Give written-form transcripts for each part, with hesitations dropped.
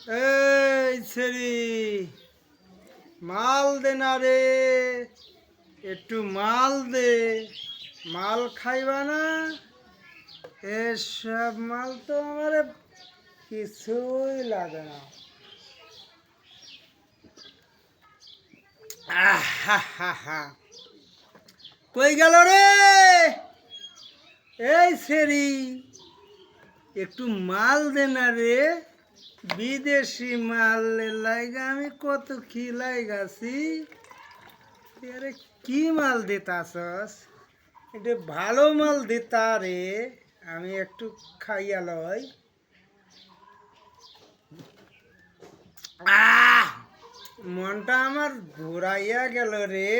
এই ছেড়ি মাল দে না রে, একটু মাল দে। মাল খাইবা না? এসব মাল তো আমার কিছুই লাগে না। আহা, কই গেল রে? এই ছেড়ি একটু মাল দে না রে। বিদেশি মাল লাইগা আমি কত কি লাইগাছি। আরে কি মাল দিতাছস? এটা ভালো মাল দিতা রে, আমি একটু খাইয়া লই। আহ, মনটা আমার ঘুরাইয়া গেল রে।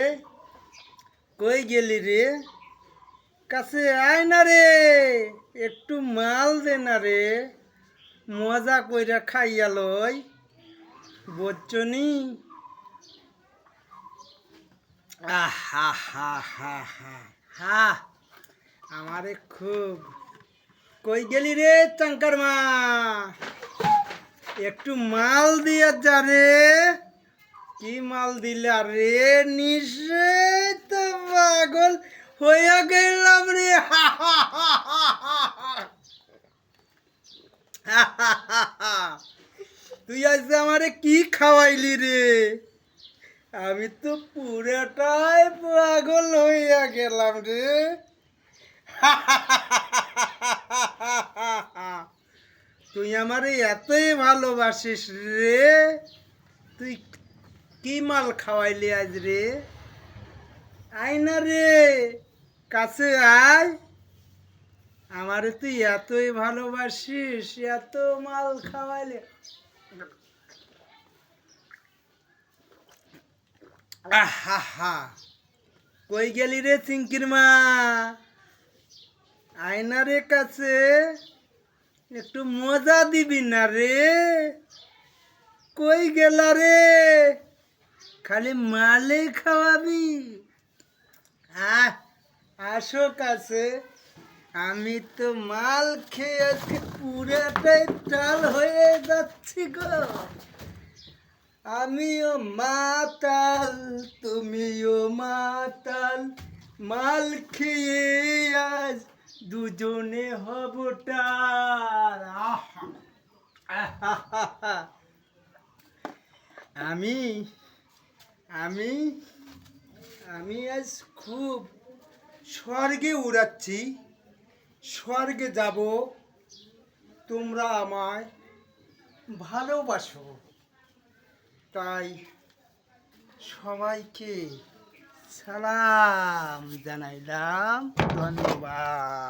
কই গেলি রে? কাছে আয় না রে, একটু মাল দে না রে। মজা কইরা খাইয়া লই, বুঝছনি? আহা হা হা হা হা, আমারে খুব। কই গেলি রে চাঙ্কার মা? একটু মাল দিয়া যা রে। কি মাল দিলা রে? নিশ্চয় তো পাগল হইয়া গেলাম রে। তুই আজ আমারে কি খাওয়াইলি রে? আমি তো পুরাটাই পাগল হইয়া গেলাম রে। তুই আমারে এতই ভালোবাসিস রে? তুই কি মাল খাওয়াইলি আজ রে? আয় না রে, কাছে আয়। আমারে তুই এতই ভালোবাসিস, এত মাল খাওয়াইলে। আহা, কই গেলি রে চিঙ্কির মা? আয় না রে কাছে, একটু মজা দিবি না রে? কই গেলা রে? খালি মালে খাওয়াবি? আসো কাছে। আমি তো মাল খেয়ে আজকে পুরাটাই টাল হয়ে যাচ্ছি গো। আমিও মাতাল, তুমিও মাতাল, মাল খেয়ে আজ দুজনে হব টাল। আমি আমি আমি আজ খুব স্বর্গে উড়াচ্ছি, স্বর্গে যাব। তোমরা আমায় ভালোবাসো, তাই সবাইকে সালাম জানাইলাম। ধন্যবাদ।